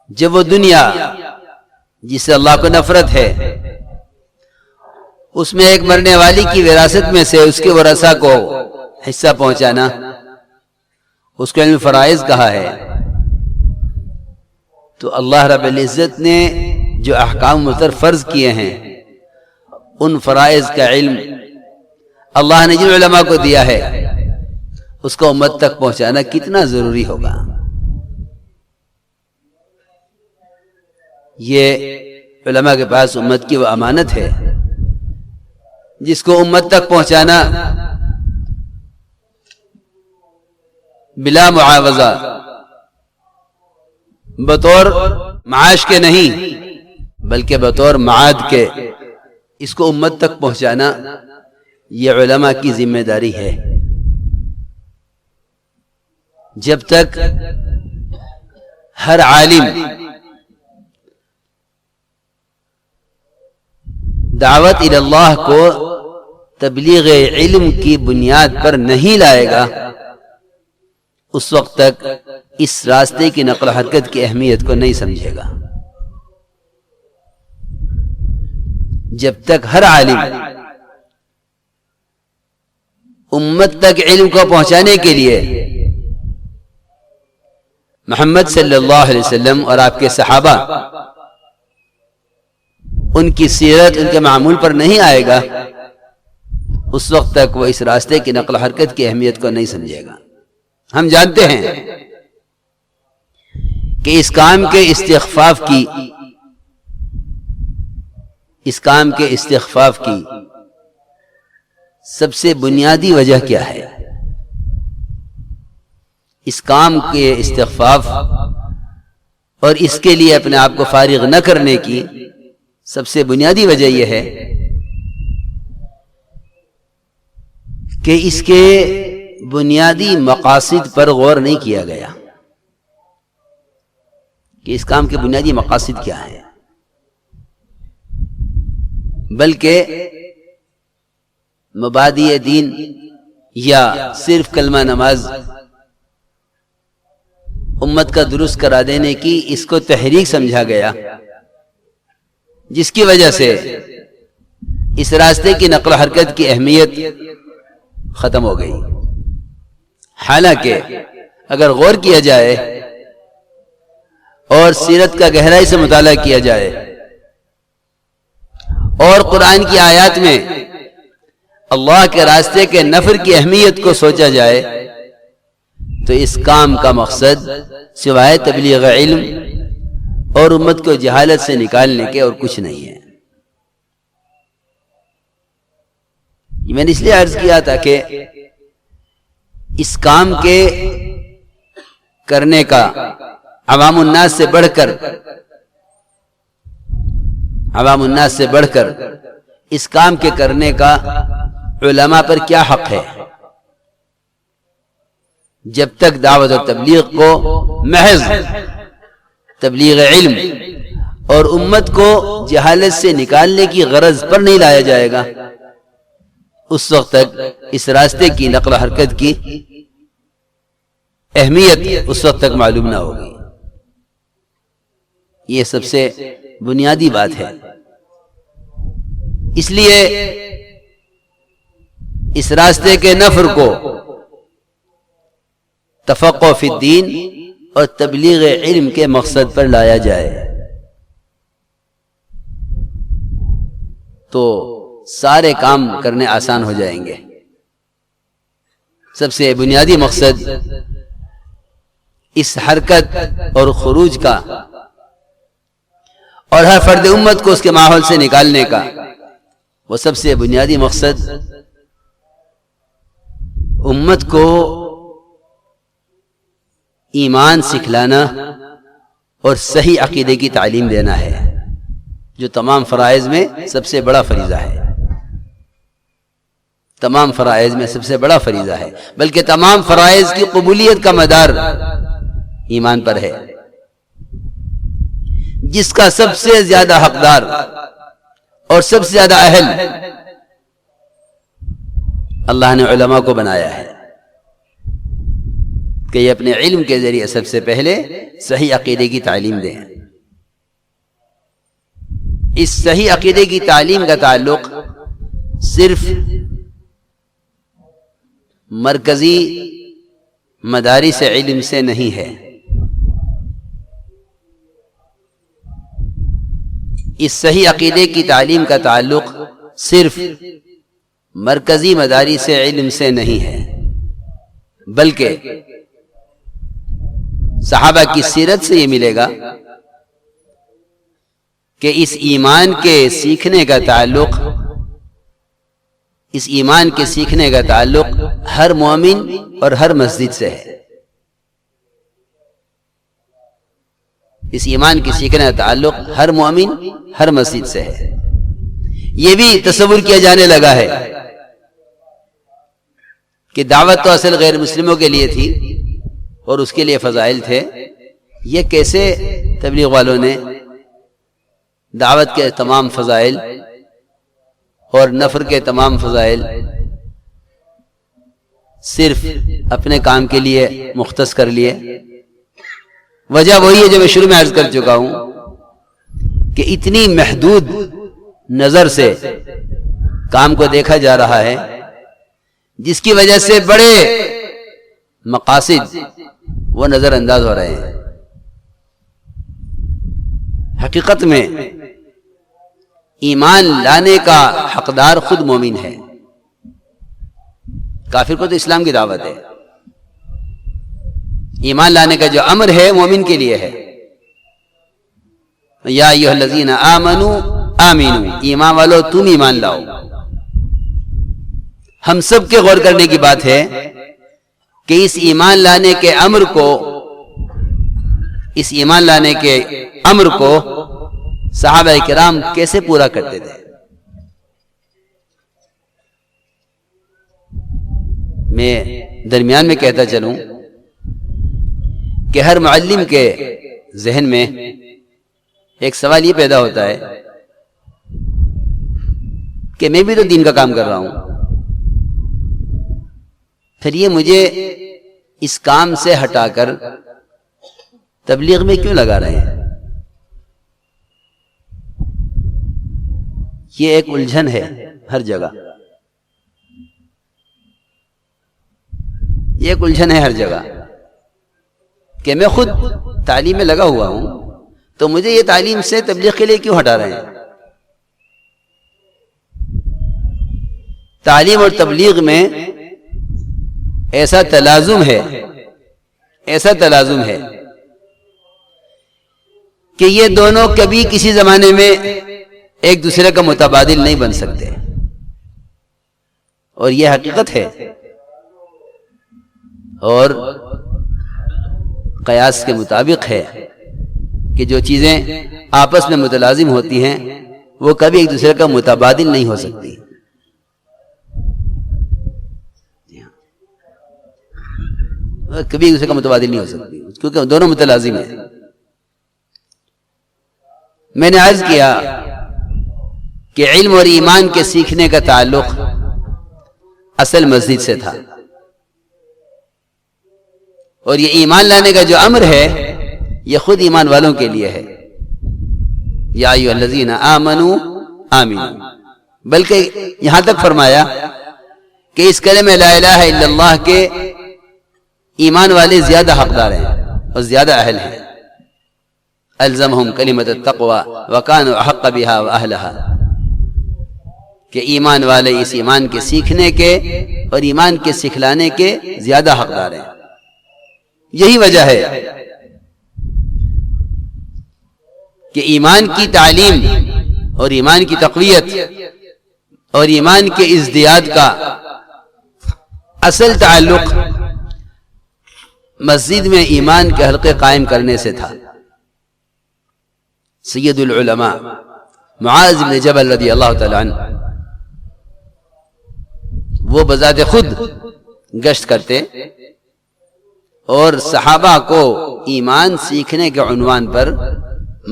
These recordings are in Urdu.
جب وہ دنیا جس سے اللہ کو نفرت ہے اس میں ایک مرنے والی کی وراثت میں سے اس کے ورثہ کو حصہ پہنچانا، اس کو علم فرائض کہا ہے، تو اللہ رب العزت نے جو احکام مطلق فرض کیے ہیں ان فرائض کا علم اللہ نے جن علماء کو دیا ہے اس کو امت تک پہنچانا کتنا ضروری ہوگا۔ یہ علماء کے پاس امت کی وہ امانت ہے جس کو امت تک پہنچانا بلا معاوضہ، بطور معاش کے نہیں بلکہ بطور معاد کے، اس کو امت تک پہنچانا یہ علماء کی ذمہ داری ہے۔ جب تک ہر عالم دعوت الی اللہ کو تبلیغ علم کی بنیاد پر نہیں لائے گا اس وقت تک اس راستے کی نقل و حرکت کی اہمیت کو نہیں سمجھے گا۔ جب تک ہر عالم امت تک علم کو پہنچانے کے لیے محمد صلی اللہ علیہ وسلم اور آپ کے صحابہ ان کی سیرت ان کے معمول پر نہیں آئے گا اس وقت تک وہ اس راستے کی نقل و حرکت کی اہمیت کو نہیں سمجھے گا۔ ہم جانتے ہیں کہ اس کام کے استخفاف کی سب سے بنیادی وجہ کیا ہے؟ اس کام کے استخفاف اور اس کے لیے اپنے آپ کو فارغ نہ کرنے کی سب سے بنیادی وجہ یہ ہے کہ اس کے بنیادی مقاصد پر غور نہیں کیا گیا کہ اس کام کے بنیادی مقاصد کیا ہیں، بلکہ مبادئ دین یا صرف کلمہ نماز امت کا درست کرا دینے کی اس کو تحریک سمجھا گیا، جس کی وجہ سے اس راستے کی نقل و حرکت کی اہمیت ختم ہو گئی۔ حالانکہ اگر غور کیا جائے اور سیرت کا گہرائی سے مطالعہ کیا جائے اور قرآن کی آیات میں اللہ کے راستے کے نفر کی اہمیت کو سوچا جائے تو اس کام کا مقصد سوائے تبلیغ علم اور امت کو جہالت سے نکالنے کے اور کچھ نہیں ہے۔ یہ میں نے اس لیے عرض کیا تھا کہ اس کام کے کرنے کا عوام الناس سے بڑھ کر اس کام کے کرنے کا علماء پر کیا حق ہے۔ جب تک دعوت و تبلیغ کو محض تبلیغ علم اور امت کو جہالت سے نکالنے کی غرض پر نہیں لایا جائے گا اس وقت تک اس راستے کی نقل و حرکت کی اہمیت اس وقت تک معلوم نہ ہوگی۔ یہ سب سے بنیادی بات ہے۔ اس لیے اس راستے کے نفر کو تفقہ فی الدین اور تبلیغ علم کے مقصد پر لایا جائے تو سارے کام کرنے آسان ہو جائیں گے۔ سب سے بنیادی مقصد اس حرکت اور خروج کا اور ہر فرد امت کو اس کے ماحول سے نکالنے کا، وہ سب سے بنیادی مقصد امت کو ایمان سکھلانا اور صحیح عقیدے کی تعلیم دینا ہے، جو تمام فرائض میں سب سے بڑا فریضہ ہے۔ تمام فرائض میں سب سے بڑا فریضہ ہے، بلکہ تمام فرائض کی قبولیت کا مدار ایمان پر ہے، جس کا سب سے زیادہ حقدار اور سب سے زیادہ اہل اللہ نے علماء کو بنایا ہے کہ یہ اپنے علم کے ذریعے سب سے پہلے صحیح عقیدے کی تعلیم دیں۔ اس صحیح عقیدے کی تعلیم کا تعلق صرف مرکزی مدارس علم سے نہیں ہے، اس صحیح عقیدے کی تعلیم کا تعلق صرف مرکزی مدارس علم سے نہیں ہے، بلکہ صحابہ کی سیرت سے یہ ملے گا کہ اس ایمان کے سیکھنے کا تعلق ہر مومن اور ہر مسجد سے ہے۔ اس ایمان کے سیکھنے کا تعلق ہر مومن ہر مسجد سے ہے۔ یہ بھی تصور کیا جانے لگا ہے کہ دعوت تو اصل غیر مسلموں کے لیے تھی اور اس کے لیے فضائل تھے، یہ کیسے تبلیغ والوں نے دعوت کے تمام فضائل اور نفر کے تمام فضائل صرف اپنے کام کے لیے مختص کر لیے؟ وجہ وہی ہے جو میں شروع میں عرض کر چکا ہوں کہ اتنی محدود نظر سے کام کو دیکھا جا رہا ہے، جس کی وجہ سے بڑے مقاصد وہ نظر انداز ہو رہے ہیں۔ حقیقت میں ایمان لانے کا حقدار خود مومن ہے، کافر کو تو اسلام کی دعوت ہے۔ ایمان لانے کا جو امر ہے مومن کے لیے ہے، یا ایھا الذین آمنوا آمنوا، ایمان والو تم ایمان لاؤ۔ ہم سب کے غور کرنے کی بات ہے کہ اس ایمان لانے کے امر کو صحابہ کرام کیسے پورا کرتے تھے۔ میں درمیان میں کہتا چلوں کہ ہر معلم کے ذہن میں ایک سوال یہ پیدا ہوتا ہے کہ میں بھی تو دین کا کام کر رہا ہوں، پھر یہ مجھے اس کام سے ہٹا کر تبلیغ میں کیوں لگا رہے ہیں؟ یہ ایک الجھن ہے ہر جگہ، یہ ایک الجھن ہے ہر جگہ کہ میں خود تعلیم میں لگا ہوا ہوں، تو مجھے یہ تعلیم سے تبلیغ کے لیے کیوں ہٹا رہے ہیں؟ تعلیم اور تبلیغ میں ایسا تلازم ہے کہ یہ دونوں کبھی کسی زمانے میں ایک دوسرے کا متبادل نہیں بن سکتے، اور یہ حقیقت ہے، اور قیاس کے مطابق ہے کہ جو چیزیں آپس میں متلازم ہوتی ہیں وہ کبھی ایک دوسرے کا متبادل نہیں ہو سکتی۔ کبھی ایک دوسرے کا متبادل نہیں ہو سکتی کیونکہ دونوں متلازم ہیں۔ میں نے عرض کیا کہ علم اور ایمان کے سیکھنے کا تعلق اصل مسجد سے تھا، اور یہ ایمان لانے کا جو امر ہے یہ خود ایمان والوں کے لیے ہے، یا ایھا الذین آمنوا آمنوا، بلکہ یہاں تک فرمایا کہ اس کلمہ لا الہ الا اللہ کے ایمان والے زیادہ حقدار ہیں اور زیادہ اہل ہیں۔ الزمہم کلمۃ التقوی وکانوا احق بها واہلها، کہ ایمان والے اس ایمان کے سیکھنے کے اور ایمان کے سکھلانے کے زیادہ حقدار ہیں۔ یہی وجہ ہے کہ ایمان کی تعلیم اور ایمان کی تقویت اور ایمان کے ازدیاد کا اصل تعلق مسجد میں ایمان کے حلقے قائم کرنے سے تھا۔ سید العلماء معاذ بن جبل رضی اللہ تعالی عنہ وہ بذات خود گشت کرتے اور صحابہ کو ایمان سیکھنے کے عنوان پر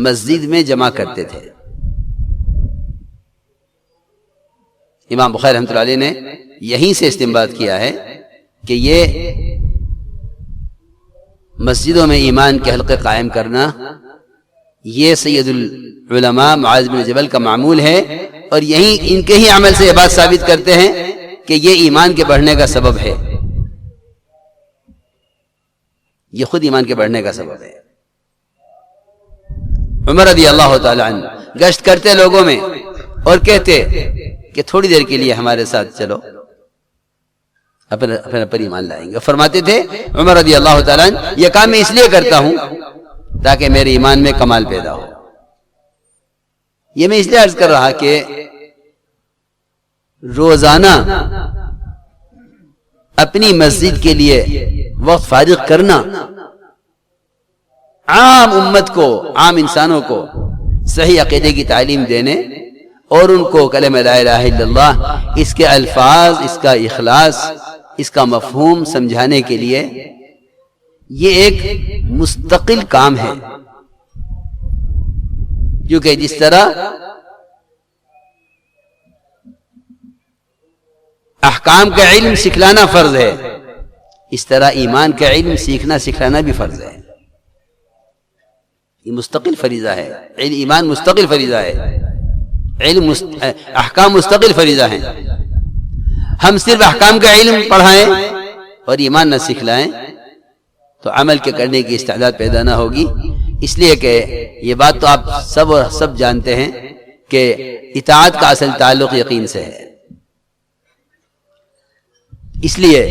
مسجد میں جمع کرتے تھے۔ امام بخاری رحمۃ اللہ علیہ نے یہیں سے استنباط کیا ہے کہ یہ مسجدوں میں ایمان کے حلقے قائم کرنا یہ سید العلماء معاذ بن جبل کا معمول ہے، اور یہی ان کے ہی عمل سے یہ بات ثابت کرتے ہیں کہ یہ ایمان کے بڑھنے کا سبب ہے، یہ خود ایمان کے بڑھنے کا سبب ہے۔ عمر رضی اللہ تعالی عنہ گشت کرتے لوگوں میں اور کہتے کہ تھوڑی دیر کے لیے ہمارے ساتھ چلو، اپنے پر ایمان لائیں گے۔ فرماتے تھے عمر رضی اللہ تعالی عنہ، یہ کام میں اس لیے کرتا ہوں تاکہ میرے ایمان میں کمال پیدا ہو۔ یہ میں اس لیے عرض کر رہا کہ روزانہ اپنی مسجد کے لیے وقت فارغ کرنا عام امت کو، عام انسانوں کو صحیح عقیدے کی تعلیم دینے اور ان کو کلمہ لا الہ الا اللہ، اس کے الفاظ، اس کا اخلاص، اس کا مفہوم سمجھانے کے لیے یہ ایک مستقل کام ہے۔ کیونکہ جس طرح احکام کا علم سکھلانا فرض ہے، اس طرح ایمان کا علم سیکھنا سکھلانا بھی فرض ہے۔ یہ مستقل فریضہ ہے، ایمان مستقل فریضہ ہے، علم احکام مستقل فریضہ ہیں۔ ہم صرف احکام کا علم پڑھائیں اور ایمان نہ سکھلائیں تو عمل کے کرنے کی استعداد پیدا نہ ہوگی۔ اس لیے کہ یہ بات تو آپ سب جانتے ہیں کہ اطاعت کا اصل تعلق یقین سے ہے۔ اس لیے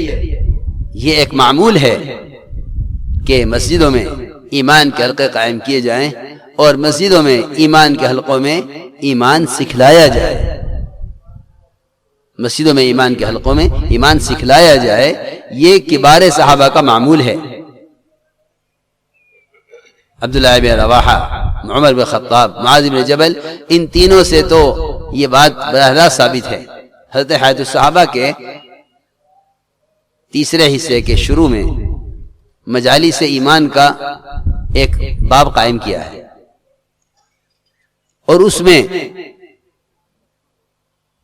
یہ ایک معمول ہے کہ مسجدوں میں ایمان کے حلقے قائم کیے جائیں اور مسجدوں میں ایمان کے حلقوں میں ایمان سکھلایا جائے، مسجدوں میں ایمان کے حلقوں میں ایمان سکھلایا جائے۔ یہ کبار صحابہ کا معمول ہے۔ عبداللہ بن رواحہ، عمر بن خطاب، معاذ بن جبل، ان تینوں سے تو یہ بات براہ راست ثابت ہے۔ حضرت حیات الصحابہ کے تیسرے حصے کے شروع میں مجالس ایمان کا ایک باب قائم کیا ہے، اور اس میں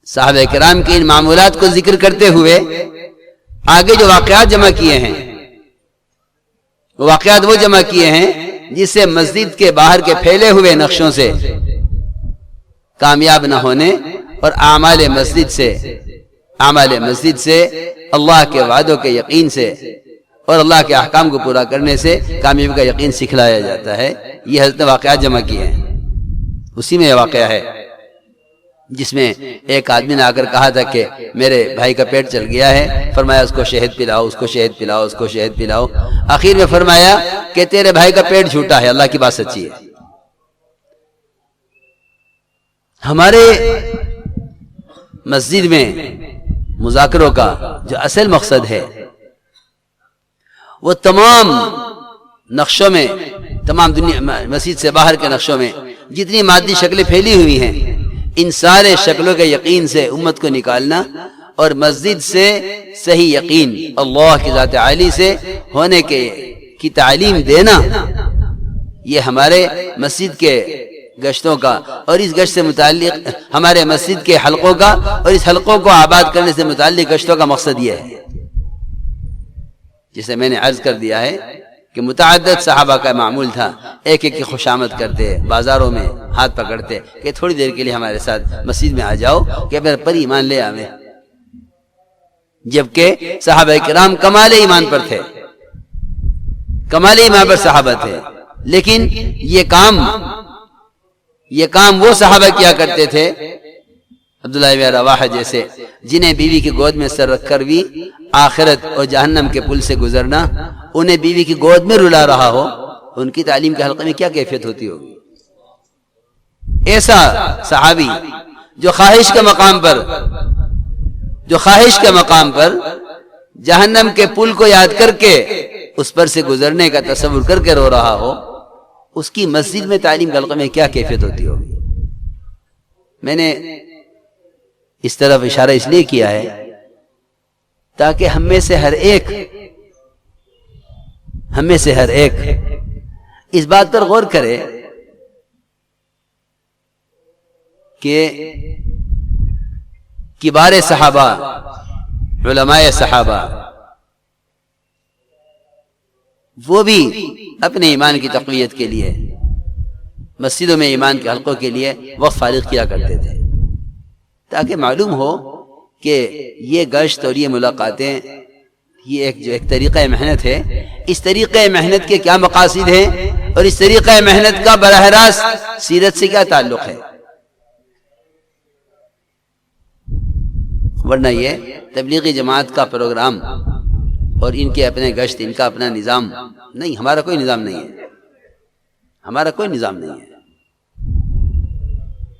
صحابہ کرام کے ان معمولات کو ذکر کرتے ہوئے آگے جو واقعات جمع کیے ہیں، وہ واقعات وہ جمع کیے ہیں جس سے مسجد کے باہر کے پھیلے ہوئے نقشوں سے کامیاب نہ ہونے اور اعمال مسجد سے اللہ کے وعدوں کے یقین سے اور اللہ کے احکام کو پورا کرنے سے کامیابی کا یقین سکھلایا جاتا ہے۔ یہ حضرت نے واقعات جمع کیے ہیں، اسی میں یہ واقعہ ہے جس میں ایک آدمی نے آ کر کہا تھا کہ میرے بھائی کا پیٹ چل گیا ہے، فرمایا اس کو شہد پلاؤ، اس کو شہد پلاؤ، اس کو شہد پلاؤ۔ آخر میں فرمایا کہ تیرے بھائی کا پیٹ جھوٹا ہے، اللہ کی بات سچی ہے۔ ہمارے مسجد میں مذاکروں کا جو اصل مقصد ہے وہ تمام نقشوں میں، تمام دنیا مسجد سے باہر کے نقشوں میں جتنی مادی شکلیں پھیلی ہوئی ہیں، ان سارے شکلوں کے یقین سے امت کو نکالنا اور مسجد سے صحیح یقین اللہ کی ذات عالی سے ہونے کی تعلیم دینا، یہ ہمارے مسجد کے گشتوں کا اور اس گشت سے متعلق ہمارے مسجد کے حلقوں کا اور اس حلقوں کو آباد کرنے سے متعلق گشتوں کا مقصد یہ ہے۔ جسے میں نے عرض کر دیا ہے کہ متعدد صحابہ کا معمول تھا، ایک ایک کی خوشامد کرتے، بازاروں میں ہاتھ پکڑتے کہ تھوڑی دیر کے لیے ہمارے ساتھ مسجد میں آ جاؤ کہ میرے پر ایمان لے آویں، جبکہ صحابہ کرام کمال ایمان پر تھے، کمال ایمان پر صحابہ تھے، لیکن یہ کام وہ صحابہ کیا کرتے تھے عبداللہ بن رواحہ جیسے، جنہیں بیوی کی گود میں سر رکھ کر بھی آخرت اور جہنم کے پل سے گزرنا انہیں بیوی کی گود میں رلا رہا ہو، ان کی تعلیم کے حلقے میں کیا کیفیت ہوتی ہوگی؟ ایسا صحابی جو خواہش کے مقام پر جہنم کے پل کو یاد کر کے اس پر سے گزرنے کا تصور کر کے رو رہا ہو، اس کی مسجد میں تعلیم کے حلقے میں کیا کیفیت ہوتی ہوگی؟ میں نے اس طرف اشارہ اس لیے کیا ہے تاکہ ہم میں سے ہر ایک اس بات پر غور کرے کہ کبار صحابہ، علماء صحابہ، وہ بھی اپنے ایمان کی تقویت کے لیے مسجدوں میں ایمان کے حلقوں کے لیے وقت فارغ کیا کرتے تھے، تاکہ معلوم ہو کہ یہ گشت اور یہ ملاقاتیں یہ ایک طریقہ محنت ہے، اس طریقہ محنت کے کیا مقاصد ہیں اور اس طریقہ محنت کا براہ راست سیرت سے کیا تعلق ہے۔ ورنہ یہ تبلیغی جماعت کا پروگرام اور ان کے اپنے گشت، ان کا اپنا نظام نہیں، ہمارا کوئی نظام نہیں ہے، ہمارا کوئی نظام نہیں ہے۔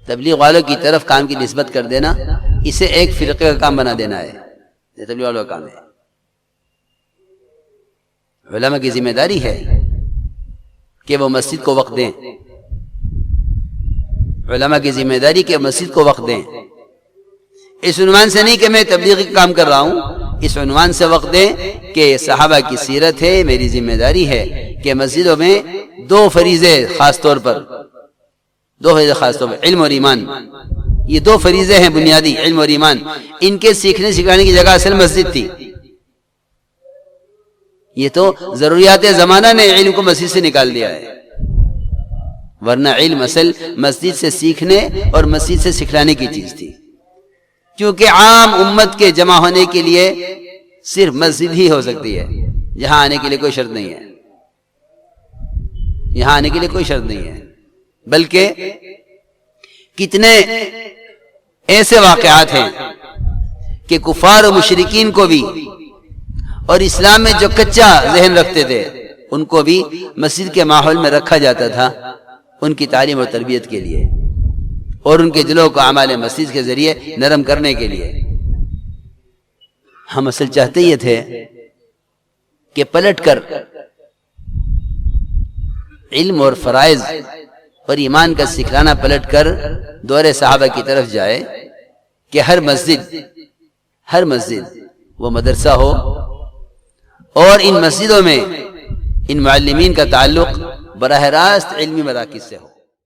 تبلیغ والوں کی طرف کام کی نسبت کر دینا، اسے ایک فرقے کا کام بنا دینا ہے، یہ تبلیغ والوں کا کام ہے۔ علماء کی ذمہ داری ہے کہ وہ مسجد کو وقت دیں، علماء کی ذمہ داری کہ مسجد کو وقت دیں، اس عنوان سے نہیں کہ میں تبلیغی کام کر رہا ہوں، اس عنوان سے وقت دیں کہ صحابہ کی سیرت ہے، میری ذمہ داری ہے کہ مسجدوں میں دو فریضے خاص طور پر علم اور ایمان، یہ دو فریضے ہیں بنیادی، علم اور ایمان، ان کے سیکھنے سکھانے کی جگہ اصل مسجد تھی۔ یہ تو ضروریات زمانہ نے علم کو مسجد سے نکال دیا ہے، ورنہ علم اصل مسجد سے سیکھنے اور مسجد سے سکھلانے کی چیز تھی، کیونکہ عام امت کے جمع ہونے کے لیے صرف مسجد ہی ہو سکتی ہے، یہاں آنے کے لیے کوئی شرط نہیں ہے، یہاں آنے کے لیے کوئی شرط نہیں ہے۔ بلکہ کتنے ایسے واقعات ہیں کہ کفار و مشرکین کو بھی اور اسلام میں جو کچا ذہن رکھتے تھے ان کو بھی مسجد کے ماحول میں رکھا جاتا تھا ان کی تعلیم اور تربیت کے لیے، اور ان کے دلوں کو اعمال مسجد کے ذریعے نرم کرنے کے لیے۔ ہم اصل چاہتے یہ تھے کہ پلٹ کر علم اور فرائض اور ایمان کا سکھلانا پلٹ کر دور صحابہ کی طرف جائے کہ ہر مسجد وہ مدرسہ ہو، اور ان مسجدوں میں ان معلمین کا تعلق براہ راست علمی مراکز سے ہو۔